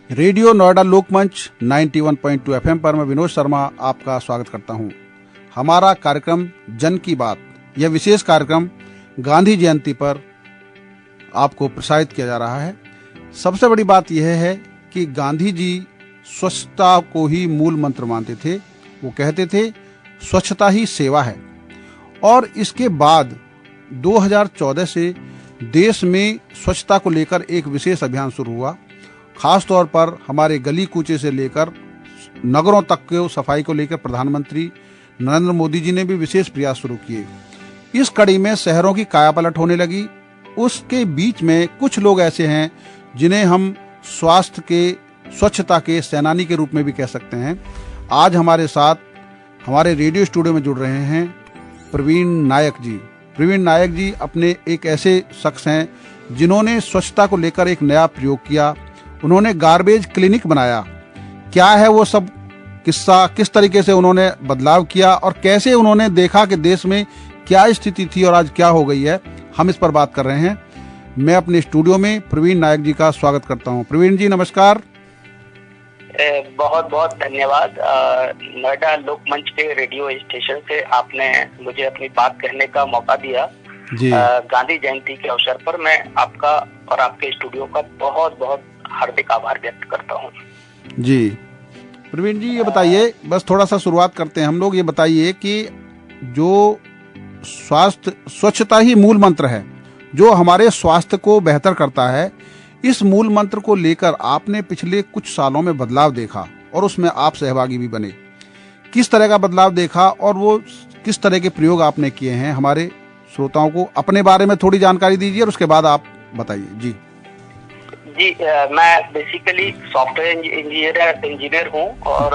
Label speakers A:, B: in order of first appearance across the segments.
A: Radio Noida लोकमंच 91.2 FM पर मैं विनोद शर्मा आपका स्वागत करता हूं। हमारा कार्यक्रम जन की बात, यह विशेष कार्यक्रम गांधी जयंती पर आपको प्रसारित किया जा रहा है। सबसे बड़ी बात यह है कि गांधी जी स्वच्छता को ही मूल मंत्र मानते थे। वो कहते थे स्वच्छता ही सेवा है। और इसके बाद 2014 से देश में स्वच्छता को लेकर एक विशेष अभियान शुरू हुआ। खास तौर पर हमारे गली कूचे से लेकर नगरों तक के सफाई को लेकर प्रधानमंत्री नरेंद्र मोदी जी ने भी विशेष प्रयास शुरू किए। इस कड़ी में शहरों की कायापलट होने लगी। उसके बीच में कुछ लोग ऐसे हैं जिन्हें हम स्वास्थ्य के, स्वच्छता के सेनानी के रूप में भी कह सकते हैं। आज हमारे साथ हमारे रेडियो स्टूडियो में जुड़ रहे हैं प्रवीण नायक जी। प्रवीण नायक जी अपने एक ऐसे शख्स हैं जिन्होंने स्वच्छता को लेकर एक नया प्रयोग किया। उन्होंने गार्बेज क्लिनिक बनाया। क्या है वो सब किस्सा, किस तरीके से उन्होंने बदलाव किया और कैसे उन्होंने देखा कि देश में क्या स्थिति थी और आज क्या हो गई है, हम इस पर बात कर रहे हैं। मैं अपने स्टूडियो में प्रवीण नायक जी का स्वागत करता हूं। प्रवीण जी नमस्कार।
B: बहुत बहुत धन्यवाद। नोएडा लोकमंच के रेडियो स्टेशन से आपने मुझे अपनी बात कहने का मौका दिया जी। गांधी जयंती के अवसर पर मैं आपका और आपके स्टूडियो का बहुत बहुत हार्दिक आभार व्यक्त करता हूँ
A: जी। प्रवीण जी ये बताइए, बस थोड़ा सा शुरुआत करते हैं हम लोग। ये बताइए कि जो स्वच्छता ही मूल मंत्र है, जो हमारे स्वास्थ्य को बेहतर करता है, इस मूल मंत्र को लेकर आपने पिछले कुछ सालों में बदलाव देखा और उसमें आप सहभागी भी बने। किस तरह का बदलाव देखा और वो किस तरह के प्रयोग आपने किए हैं, हमारे श्रोताओं को अपने बारे में थोड़ी जानकारी दीजिए और उसके बाद आप बताइए जी।
B: मैं बेसिकली सॉफ्टवेयर इंजीनियर हूँ और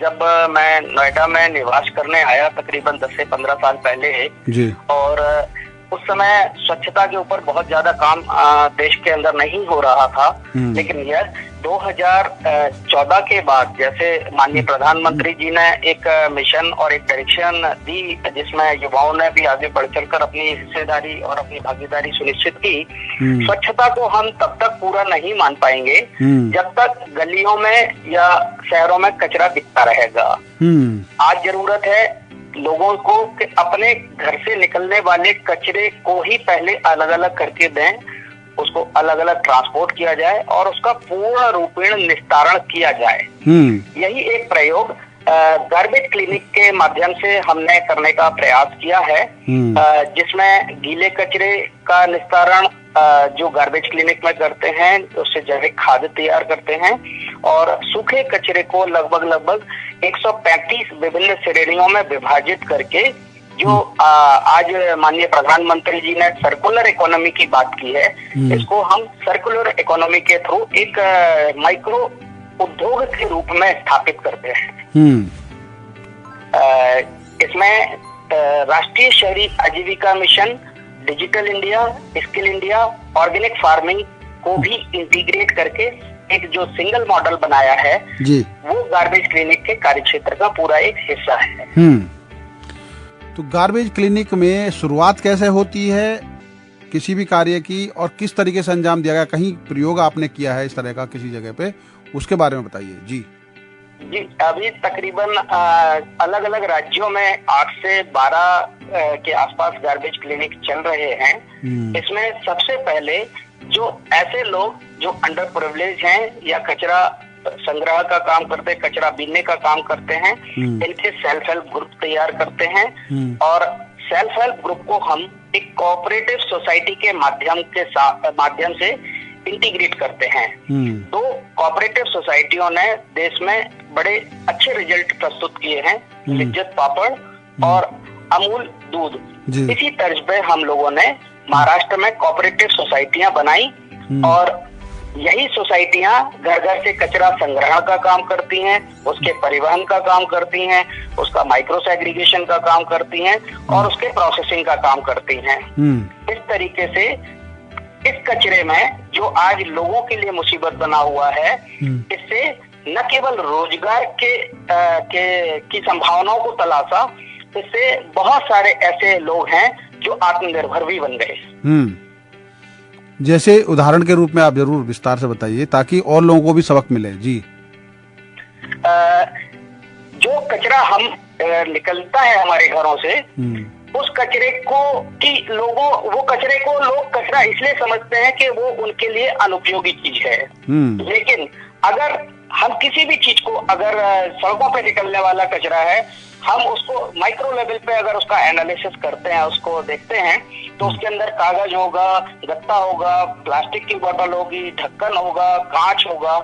B: जब मैं नोएडा में निवास करने आया तकरीबन 10 से 15 साल पहले जी। और उस समय स्वच्छता के ऊपर बहुत ज्यादा काम देश के अंदर नहीं हो रहा था, लेकिन यह 2014 के बाद जैसे माननीय प्रधानमंत्री जी ने एक मिशन और एक डायरेक्शन दी जिसमें युवाओं ने भी आगे बढ़ चलकर अपनी हिस्सेदारी और अपनी भागीदारी सुनिश्चित की। स्वच्छता को हम तब तक पूरा नहीं मान पाएंगे जब तक गलियों में या शहरों में कचरा दिखता रहेगा। आज जरूरत है लोगों को कि अपने घर से निकलने वाले कचरे को ही पहले अलग अलग करके दें, उसको अलग अलग ट्रांसपोर्ट किया जाए और उसका पूर्ण रूपेण निस्तारण किया जाए। यही एक प्रयोग गार्बेज क्लिनिक के माध्यम से हमने करने का प्रयास किया है, जिसमें गीले कचरे का निस्तारण जो गार्बेज क्लिनिक में करते हैं उससे जैविक खाद तैयार करते हैं और सूखे कचरे को लगभग 135 विभिन्न श्रेणियों में विभाजित करके जो आज माननीय प्रधानमंत्री जी ने सर्कुलर इकोनॉमी की बात की है, इसको हम सर्कुलर इकोनॉमी के थ्रू एक माइक्रो उद्योग के रूप में स्थापित करते हैं। इसमें राष्ट्रीय शहरी आजीविका mission, digital India, skill India, organic farming को भी इंटीग्रेट करके एक जो सिंगल मॉडल बनाया है जी, वो गार्बेज क्लिनिक के कार्यक्षेत्र का पूरा एक हिस्सा है।
A: तो गार्बेज क्लिनिक में शुरुआत कैसे होती है किसी भी कार्य की और किस तरीके से अंजाम दिया गया? कहीं प्रयोग आपने किया है इस तरह का किसी जगह पे, उसके बारे में बताइए जी।
B: जी, अभी तकरीबन अलग अलग राज्यों में 8 से 12 के आसपास गार्बेज क्लिनिक चल रहे हैं। इसमें सबसे पहले जो ऐसे लोग जो अंडर प्रिविलेज हैं या कचरा संग्रह का काम करते, कचरा बीनने का काम करते हैं, इनके सेल्फ हेल्प ग्रुप तैयार करते हैं और सेल्फ हेल्प ग्रुप को हम एक कोऑपरेटिव सोसाइटी के माध्यम से इंटीग्रेट करते हैं। तो कोऑपरेटिव सोसाइटियों ने देश में बड़े अच्छे रिजल्ट प्रस्तुत किए हैं, लिज्जत पापड़ और अमूल दूध। इसी तर्ज पे हम लोगों ने महाराष्ट्र में कोऑपरेटिव सोसाइटियां बनाई और यही सोसाइटियां घर घर से कचरा संग्रहण का काम करती हैं, उसके परिवहन का काम करती हैं, उसका माइक्रो सेग्रीगेशन का काम करती हैं और उसके प्रोसेसिंग का काम करती हैं। इस तरीके से इस कचरे में जो आज लोगों के लिए मुसीबत बना हुआ है, इससे न केवल रोजगार की संभावनाओं को तलाशा, इससे बहुत सारे ऐसे लोग हैं जो आत्मनिर्भर भी बन गए।
A: जैसे उदाहरण के रूप में आप जरूर विस्तार से बताइए ताकि और लोगों को भी सबक मिले। जी।
B: जो कचरा हम निकलता है हमारे घरों से, उस कचरे को वो कचरे को लोग कचरा इसलिए समझते हैं कि वो उनके लिए अनुपयोगी चीज है। लेकिन अगर हम किसी भी चीज को, अगर सड़कों पे निकलने वाला कचरा है, हम उसको माइक्रो लेवल पे अगर उसका एनालिसिस करते हैं, उसको देखते हैं, तो उसके अंदर कागज होगा, गत्ता होगा, प्लास्टिक की बोतल होगी, ढक्कन होगा, कांच होगा।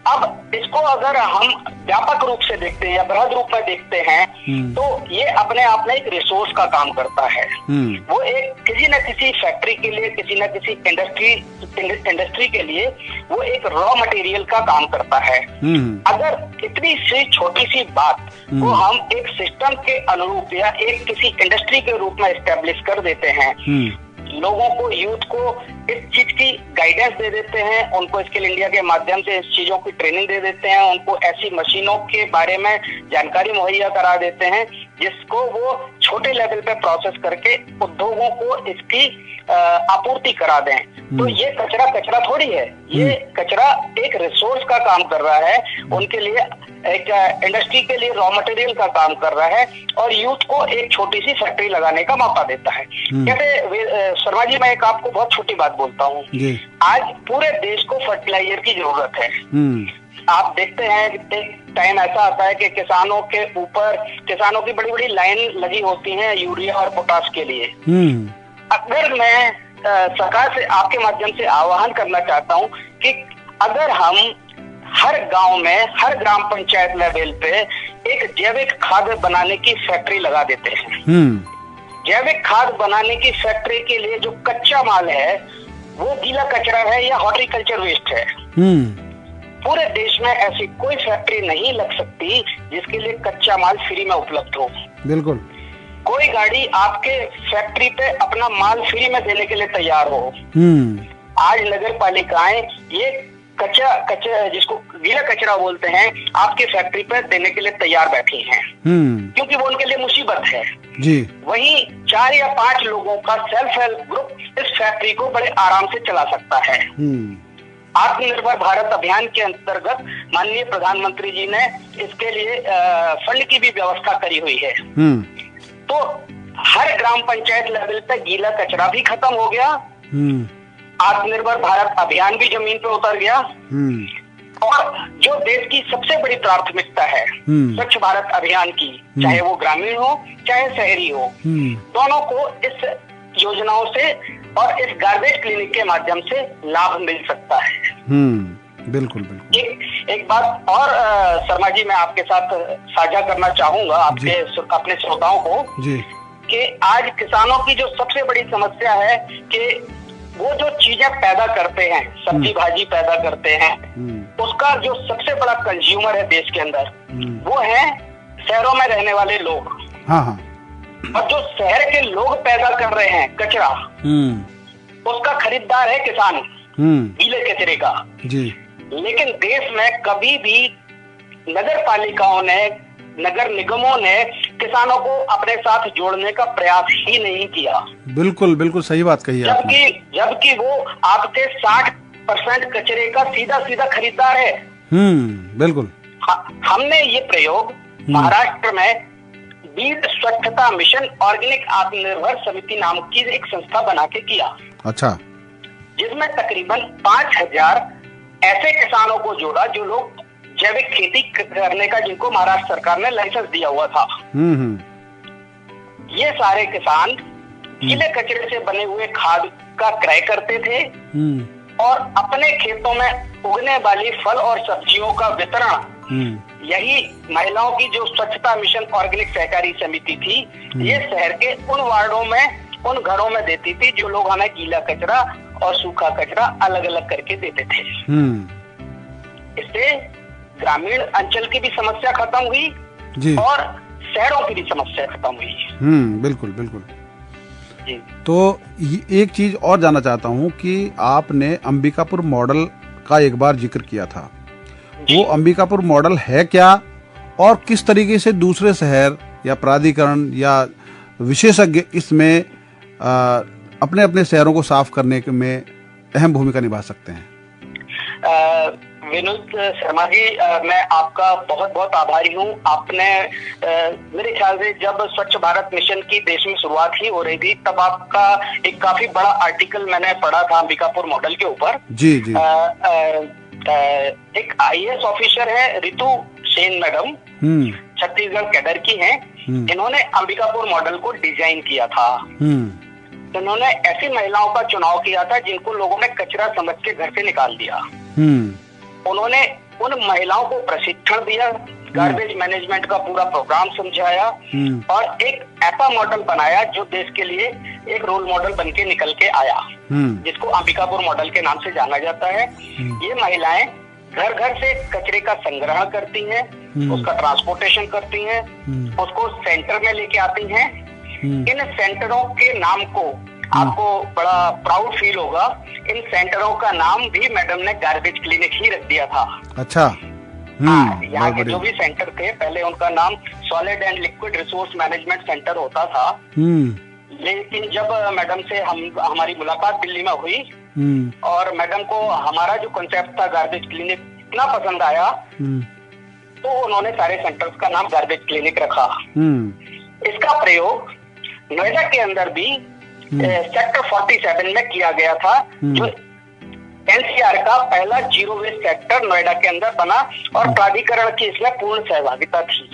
B: अब इसको अगर हम व्यापक रूप से देखते हैं या बृहद रूप में देखते हैं, तो ये अपने आप में एक रिसोर्स का काम करता है। वो एक किसी न किसी फैक्ट्री के लिए, किसी न किसी इंडस्ट्री के लिए वो एक रॉ मटेरियल का काम करता है। अगर इतनी सी छोटी सी बात को हम एक सिस्टम के अनुरूप या एक किसी इंडस्ट्री के रूप में एस्टेब्लिश कर देते हैं, लोगों को, यूथ को इस चीज की गाइडेंस दे देते हैं, उनको स्किल इंडिया के माध्यम से इस चीजों की ट्रेनिंग दे देते हैं, उनको ऐसी मशीनों के बारे में जानकारी मुहैया करा देते हैं जिसको वो छोटे लेवल पे प्रोसेस करके उद्योगों को इसकी आपूर्ति करा दें, तो ये कचरा थोड़ी है, ये कचरा एक रिसोर्स का काम कर रहा है, उनके लिए एक इंडस्ट्री के लिए रॉ मटेरियल का काम कर रहा है और यूथ को एक छोटी सी फैक्ट्री लगाने का मौका देता है। जैसे शर्मा जी, मैं एक आपको बहुत छोटी बात बोलता हूँ। आज पूरे देश को फर्टिलाइजर की जरूरत है। आप देखते हैं एक टाइम ऐसा आता है कि किसानों की बड़ी बड़ी लाइन लगी होती है यूरिया और पोटाश के लिए। अगर मैं सरकार से आपके माध्यम से आह्वान करना चाहता हूँ कि अगर हम हर गांव में, हर ग्राम पंचायत लेवल पे एक जैविक खाद बनाने की फैक्ट्री लगा देते हैं। जैविक खाद बनाने की फैक्ट्री के लिए जो कच्चा माल है वो गीला कचरा है या हॉर्टिकल्चर वेस्ट है। पूरे देश में ऐसी कोई फैक्ट्री नहीं लग सकती जिसके लिए कच्चा माल फ्री में उपलब्ध हो। बिल्कुल। कोई गाड़ी आपके फैक्ट्री पे अपना माल फ्री में देने के लिए तैयार हो। आज नगर पालिकाएं ये कचरा जिसको गीला कचरा बोलते हैं, आपके फैक्ट्री पे देने के लिए तैयार बैठी हैं, क्योंकि वो उनके लिए मुसीबत है। जी। वहीं 4 या 5 लोगों का सेल्फ हेल्प ग्रुप इस फैक्ट्री को बड़े आराम से चला सकता है। आत्मनिर्भर भारत अभियान के अंतर्गत माननीय प्रधानमंत्री जी ने इसके लिए फंड की भी व्यवस्था करी हुई है। तो हर ग्राम पंचायत लेवल पे गीला कचरा भी खत्म हो गया, आत्मनिर्भर भारत अभियान भी जमीन पे उतर गया, और जो देश की सबसे बड़ी प्राथमिकता है स्वच्छ भारत अभियान की, चाहे वो ग्रामीण हो चाहे शहरी हो, दोनों को इस योजनाओं से और इस गार्बेज क्लिनिक के माध्यम से लाभ मिल सकता है। बिल्कुल बिल्कुल। एक बात और शर्मा जी मैं आपके साथ साझा करना चाहूंगा, अपने श्रोताओं को, कि आज किसानों की जो सबसे बड़ी समस्या है कि वो जो चीजें पैदा करते हैं, सब्जी भाजी पैदा करते हैं, उसका जो सबसे बड़ा कंज्यूमर है देश के अंदर वो है शहरों में रहने वाले लोग। और जो शहर के लोग पैदा कर रहे हैं कचरा, उसका खरीदार है किसान, गीले कचरे का। लेकिन देश में कभी भी नगर पालिकाओं ने, नगर निगमों ने किसानों को अपने साथ जोड़ने का प्रयास ही नहीं किया। बिल्कुल बिल्कुल सही बात कही आपने। जबकि वो आपके 60% कचरे का सीधा खरीदार है। बिल्कुल। हमने ये प्रयोग महाराष्ट्र में बीज स्वच्छता मिशन ऑर्गेनिक आत्मनिर्भर समिति नाम की एक संस्था बना के किया। अच्छा। जिसमें तकरीबन 5000 ऐसे किसानों को जोड़ा जो लोग जैविक खेती करने का, जिनको महाराष्ट्र सरकार ने लाइसेंस दिया हुआ था। ये सारे किसान गीले कचरे से बने हुए खाद का क्रय करते थे और अपने खेतों में उगने वाली फल और सब्जियों का वितरण यही महिलाओं की जो स्वच्छता मिशन ऑर्गेनिक सहकारी समिति थी, ये शहर के उन वार्डों में, उन घरों में देती थी जो लोग हमें गीला कचरा और सूखा कचरा अलग अलग करके देते थे। इससे ग्रामीण अंचल की भी समस्या खत्म हुई जी, और शहरों की भी समस्या खत्म हुई। बिल्कुल बिल्कुल जी। तो एक चीज और जानना चाहता हूँ कि आपने अंबिकापुर मॉडल का एक बार जिक्र किया था, वो अंबिकापुर मॉडल है क्या, और किस तरीके से दूसरे शहर या प्राधिकरण या विशेषज्ञ इसमें अपने अपने शहरों को साफ करने में
A: अहम भूमिका निभा सकते हैं?
B: विनोद शर्मा जी, मैं आपका बहुत बहुत आभारी हूँ। आपने मेरे ख्याल से जब स्वच्छ भारत मिशन की देश में शुरुआत ही हो रही थी, तब आपका एक काफी बड़ा आर्टिकल मैंने पढ़ा था अंबिकापुर मॉडल के ऊपर।
A: जी जी।
B: एक IAS ऑफिसर है रितु सेन मैडम, छत्तीसगढ़ कैडर की हैं। इन्होंने अंबिकापुर मॉडल को डिजाइन किया था। इन्होंने ऐसी महिलाओं का चुनाव किया था जिनको लोगों ने कचरा समझ के घर से निकाल दिया। उन्होंने उन महिलाओं को प्रशिक्षण दिया, गार्बेज मैनेजमेंट का पूरा प्रोग्राम समझाया और एक ऐसा मॉडल बनाया जो देश के लिए एक रोल मॉडल बन के निकल के आया, जिसको अंबिकापुर मॉडल के नाम से जाना जाता है। ये महिलाएं घर घर से कचरे का संग्रह करती हैं, उसका ट्रांसपोर्टेशन करती हैं, उसको सेंटर में लेके आती हैं। इन सेंटरों के नाम को आपको बड़ा प्राउड फील होगा, इन सेंटरों का नाम भी मैडम ने गार्बेज क्लिनिक ही रख दिया था।
A: अच्छा।
B: यहाँ के जो भी सेंटर थे, पहले उनका नाम solid and liquid resource management centre होता था। लेकिन जब मैडम से हमारी मुलाकात दिल्ली में हुई और मैडम को हमारा जो कंसेप्ट था गार्बेज क्लिनिक इतना पसंद आया, तो उन्होंने सारे सेंटर्स का नाम गार्बेज क्लिनिक रखा। इसका प्रयोग नोएडा के अंदर भी सेक्टर 47 में किया गया था, जो NCR का पहला जीरो वेस्ट सेक्टर नोएडा के अंदर बना और प्राधिकरण की इसमें पूर्ण सहभागिता थी।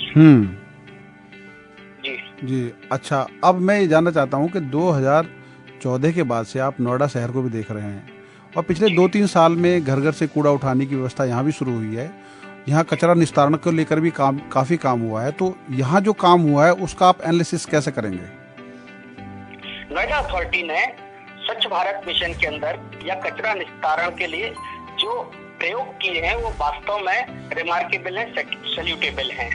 B: जी
A: जी। अच्छा, अब मैं ये जानना चाहता हूँ कि 2014 के बाद से आप नोएडा शहर को भी देख रहे हैं और पिछले 2-3 साल में घर घर से कूड़ा उठाने की व्यवस्था यहाँ भी शुरू हुई है। यहाँ कचरा निस्तारण को लेकर भी काफी काम हुआ है, तो यहाँ जो काम हुआ है उसका आप एनालिसिस कैसे करेंगे?
B: नोएडा अथॉरिटी ने स्वच्छ भारत मिशन के अंदर या कचरा निस्तारण के लिए जो प्रयोग किए हैं वो वास्तव में रिमार्केबल है, सैल्यूटेबल है।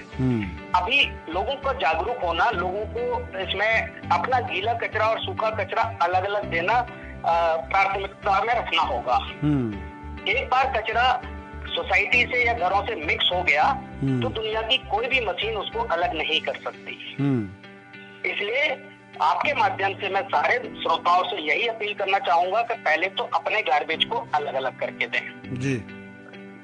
B: अभी लोगों का जागरूक होना, लोगों को इसमें अपना गीला कचरा और सूखा कचरा अलग अलग देना प्राथमिकता में रखना होगा। एक बार कचरा सोसाइटी से या घरों से मिक्स हो गया तो दुनिया की कोई भी मशीन उसको अलग नहीं कर सकती। इसलिए आपके माध्यम से मैं सारे श्रोताओं से यही अपील करना चाहूंगा कि पहले तो अपने गार्बेज को अलग अलग करके दें जी।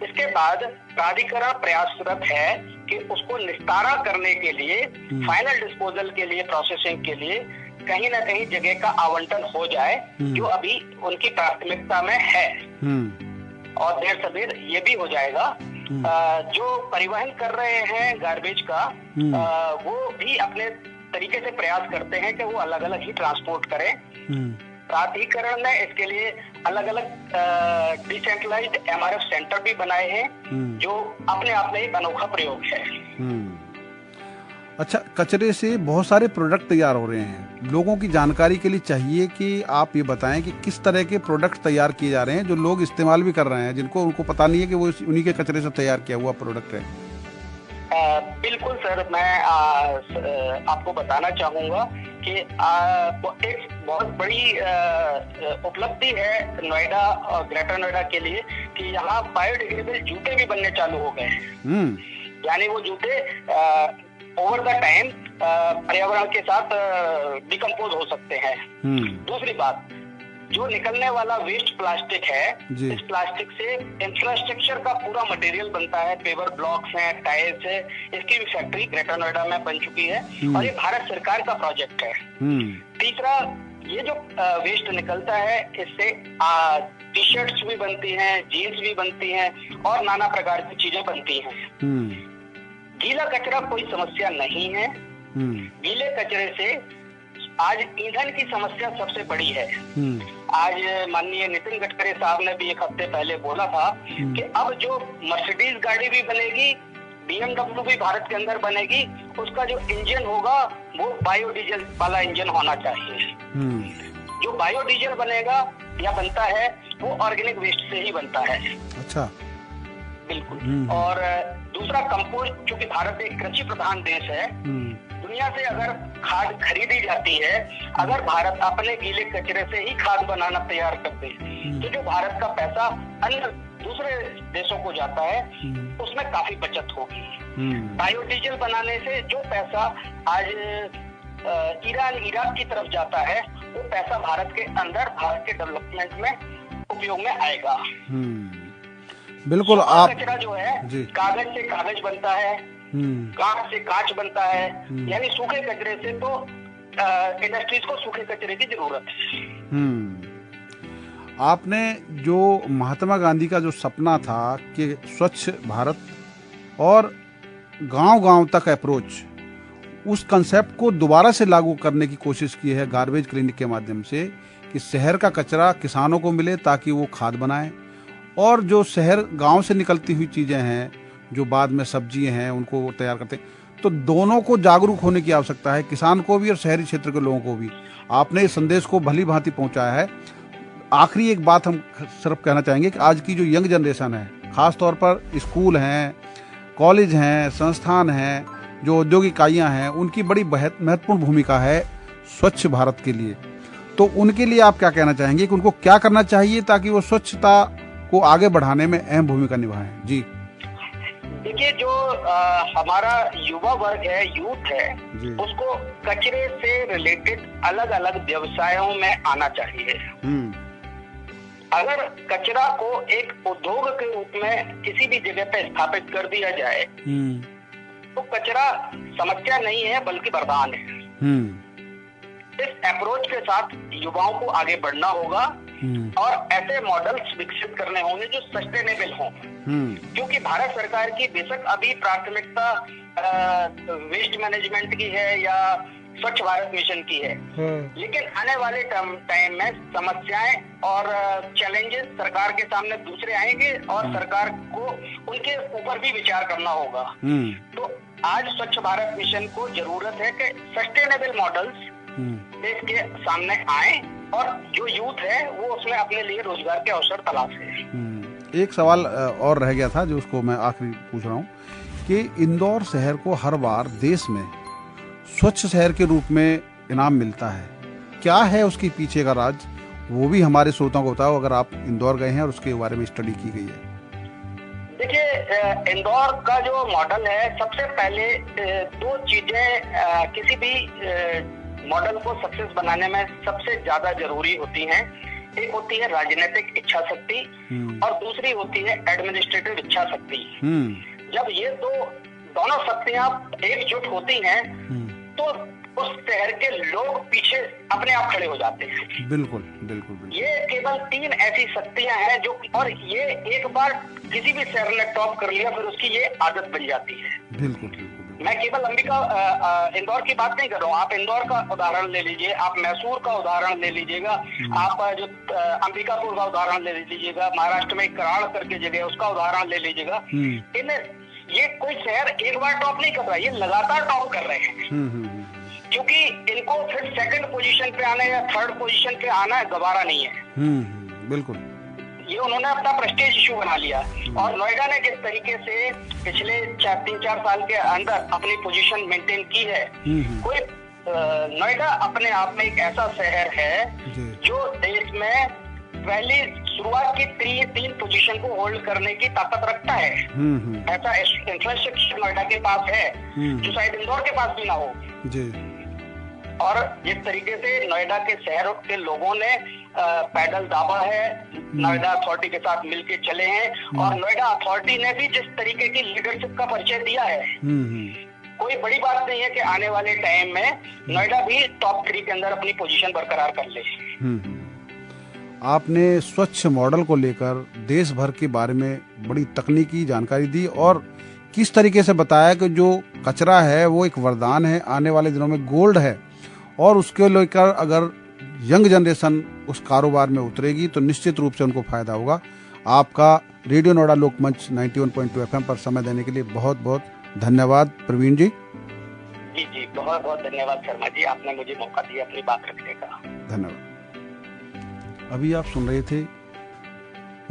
B: इसके बाद प्राधिकरण प्रयासरत है कि उसको निस्तारण करने के लिए, फाइनल डिस्पोजल के लिए, प्रोसेसिंग के लिए कहीं ना कहीं जगह का आवंटन हो जाए, जो अभी उनकी प्राथमिकता में है। और देर सवेर ये भी हो जाएगा। जो परिवहन कर रहे हैं गार्बेज का, वो भी अपने तरीके से प्रयास करते हैं कि वो अलग अलग ही ट्रांसपोर्ट करें। प्राधिकरण ने इसके लिए अलग अलग डिसेंट्रलाइज्ड MRF सेंटर भी बनाए हैं, जो अपने आप में एक अनोखा प्रयोग है।
A: अच्छा, कचरे से बहुत सारे प्रोडक्ट तैयार हो रहे हैं। लोगों की जानकारी के लिए चाहिए कि आप ये बताएं कि किस तरह के प्रोडक्ट तैयार किए जा रहे हैं जो लोग इस्तेमाल भी कर रहे हैं, जिनको उनको पता नहीं है कि वो उन्हीं के कचरे से तैयार किया हुआ प्रोडक्ट है।
B: बिल्कुल सर, मैं आपको बताना चाहूंगा कि एक बहुत बड़ी उपलब्धि है नोएडा और ग्रेटर नोएडा के लिए कि यहाँ बायोडिग्रेडेबल जूते भी बनने चालू हो गए हैं। यानी वो जूते ओवर द टाइम पर्यावरण के साथ डिकम्पोज हो सकते हैं। दूसरी बात, जो निकलने वाला वेस्ट प्लास्टिक है, इस प्लास्टिक से इंफ्रास्ट्रक्चर का पूरा मटेरियल बनता है, पेवर ब्लॉक्स हैं, टायर्स है। इसकी भी फैक्ट्री ग्रेटर नोएडा में बन चुकी है और ये भारत सरकार का प्रोजेक्ट है। तीसरा, ये जो वेस्ट निकलता है इससे टी शर्ट्स भी बनती हैं, जीन्स भी बनती हैं और नाना प्रकार की चीजें बनती हैं। गीला कचरा कोई समस्या नहीं है। गीले कचरे से आज ईंधन की समस्या सबसे बड़ी है। आज माननीय नितिन गडकरी साहब ने भी एक हफ्ते पहले बोला था कि अब जो मर्सिडीज गाड़ी भी बनेगी, BMW भी भारत के अंदर बनेगी, उसका जो इंजन होगा वो बायोडीजल वाला इंजन होना चाहिए। जो बायोडीजल बनेगा या बनता है वो ऑर्गेनिक वेस्ट से ही बनता है। अच्छा, बिल्कुल। और दूसरा, कंपोस्ट, क्योंकि भारत एक कृषि प्रधान देश है, दुनिया से अगर खाद खरीदी जाती है, अगर भारत अपने गीले कचरे से ही खाद बनाना तैयार कर दे तो जो भारत का पैसा अन्य दूसरे देशों को जाता है उसमें काफी बचत होगी। बायोडीजल बनाने से जो पैसा आज ईरान, इराक की तरफ जाता है, वो पैसा भारत के अंदर, भारत के डेवलपमेंट में उपयोग में आएगा।
A: बिल्कुल। आप
B: कचरा जो है कागज से कागज बनता है, कांच से कांच बनता है, यानी सूखे कचरे से तो इंडस्ट्रीज को सूखे कचरे की जरूरत है।
A: आपने जो महात्मा गांधी का जो सपना था कि स्वच्छ भारत और गांव-गांव तक अप्रोच, उस कंसेप्ट को दोबारा से लागू करने की कोशिश की है गार्बेज क्लिनिक के माध्यम से, कि शहर का कचरा किसानों को मिले ताकि वो खाद बनाएं, और जो शहर गांव से निकलती हुई चीजें हैं, जो बाद में सब्जी हैं, उनको तैयार करते हैं। तो दोनों को जागरूक होने की आवश्यकता है, किसान को भी और शहरी क्षेत्र के लोगों को भी। आपने इस संदेश को भली भांति पहुंचाया है। आखिरी एक बात हम सिर्फ कहना चाहेंगे कि आज की जो यंग जनरेशन है, खास तौर पर स्कूल हैं, कॉलेज हैं, संस्थान हैं, जो औद्योगिक इकाइयाँ हैं, उनकी बड़ी महत्वपूर्ण भूमिका है स्वच्छ भारत के लिए। तो उनके लिए आप क्या कहना चाहेंगे कि उनको क्या करना चाहिए ताकि वो स्वच्छता को आगे बढ़ाने में अहम भूमिका निभाएं? जी
B: देखिए, जो हमारा युवा वर्ग है, यूथ है, उसको कचरे से रिलेटेड अलग अलग व्यवसायों में आना चाहिए। अगर कचरा को एक उद्योग के रूप में किसी भी जगह पे स्थापित कर दिया जाए तो कचरा समस्या नहीं है बल्कि वरदान है। इस अप्रोच के साथ युवाओं को आगे बढ़ना होगा और ऐसे मॉडल्स विकसित करने होंगे जो सस्टेनेबल हों, क्योंकि भारत सरकार की बेशक अभी प्राथमिकता वेस्ट मैनेजमेंट की है या स्वच्छ भारत मिशन की है, लेकिन आने वाले टाइम में समस्याएं और चैलेंजेस सरकार के सामने दूसरे आएंगे और सरकार को उनके ऊपर भी विचार करना होगा। तो आज स्वच्छ भारत मिशन को जरूरत है कि सस्टेनेबल मॉडल्स देश के सामने आए और जो यूथ है वो उसमें अपने लिए रोजगार के अवसर तलाशे।
A: एक सवाल और रह गया था जो उसको मैं आखिरी पूछ रहा हूँ कि इंदौर शहर को हर बार देश में स्वच्छ शहर के रूप में इनाम मिलता है, क्या है उसके पीछे का राज? वो भी हमारे श्रोताओं को बताओ, अगर आप इंदौर गए हैं और उसके बारे में स्टडी की गई है।
B: देखिए, इंदौर का जो मॉडल है, सबसे पहले दो चीजें किसी भी मॉडल को सक्सेस बनाने में सबसे ज्यादा जरूरी होती हैं। एक होती है राजनीतिक इच्छा शक्ति और दूसरी होती है एडमिनिस्ट्रेटिव इच्छा शक्ति। जब ये दोनों शक्तियां एकजुट होती हैं तो उस शहर के लोग पीछे अपने आप खड़े हो जाते हैं। बिल्कुल बिल्कुल बिल्कुल। ये केवल 3 ऐसी शक्तियां हैं जो, और ये एक बार किसी भी शहर ने टॉप कर लिया फिर उसकी ये आदत बन जाती है। बिल्कुल बिल्कुल। मैं केवल इंदौर की बात नहीं कर रहा हूँ। आप इंदौर का उदाहरण ले लीजिए, आप मैसूर का उदाहरण ले लीजिएगा, आप जो अंबिकापुर का उदाहरण ले लीजिएगा, महाराष्ट्र में कराड़ करके जगह उसका उदाहरण ले लीजिएगा। ये कोई शहर एक बार टॉप नहीं कर रहा, ये लगातार टॉप कर रहे हैं, क्योंकि इनको फिर सेकंड पोजीशन पे आना या थर्ड पोजीशन पे आना गवारा नहीं है। बिल्कुल। ये उन्होंने अपना प्रेस्टीज इशू बना लिया। और नोएडा ने जिस तरीके से पिछले 3-4 साल के अंदर अपनी पोजीशन मेंटेन की है, कोई नोएडा अपने आप में एक ऐसा शहर है जो देश में पहली शुरुआत की 3 पोजीशन को होल्ड करने की ताकत रखता है। ऐसा इंफ्रास्ट्रक्चर नोएडा के पास है जो शायद इंदौर के पास भी ना हो। और जिस तरीके से नोएडा के शहरों के लोगों ने पैडल दाबा है, नोएडा अथॉरिटी के साथ मिलकर चले हैं, और नोएडा अथॉरिटी ने भी जिस तरीके की लीडरशिप का परिचय दिया है, कोई बड़ी बात नहीं है कि आने वाले टाइम में नोएडा भी टॉप 3 के अंदर अपनी पोजीशन बरकरार कर ले।
A: आपने स्वच्छ मॉडल को लेकर देश भर के बारे में बड़ी तकनीकी जानकारी दी और किस तरीके से बताया कि जो कचरा है वो एक वरदान है, आने वाले दिनों में गोल्ड है, और उसके लेकर अगर यंग जनरेशन उस कारोबार में उतरेगी तो निश्चित रूप से उनको फायदा होगा। आपका रेडियो नोएडा लोकमंच 91.2 FM पर समय देने के लिए बहुत बहुत धन्यवाद प्रवीण जी।
B: जी, बहुत बहुत धन्यवाद शर्मा जी, आपने मुझे मौका दिया अपनी बात रखने का।
A: धन्यवाद। अभी आप सुन रहे थे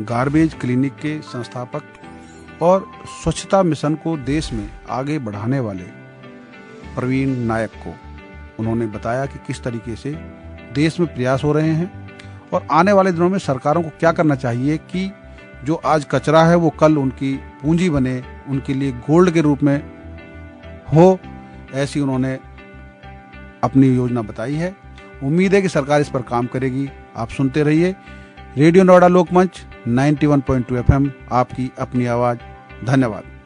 A: गार्बेज क्लिनिक के संस्थापक और स्वच्छता मिशन को देश में आगे बढ़ाने वाले प्रवीण नायक को। उन्होंने बताया कि किस तरीके से देश में प्रयास हो रहे हैं और आने वाले दिनों में सरकारों को क्या करना चाहिए कि जो आज कचरा है वो कल उनकी पूंजी बने, उनके लिए गोल्ड के रूप में हो, ऐसी उन्होंने अपनी योजना बताई है। उम्मीद है कि सरकार इस पर काम करेगी। आप सुनते रहिए रेडियो नोएडा लोकमंच 91.2 FM, आपकी अपनी आवाज। धन्यवाद।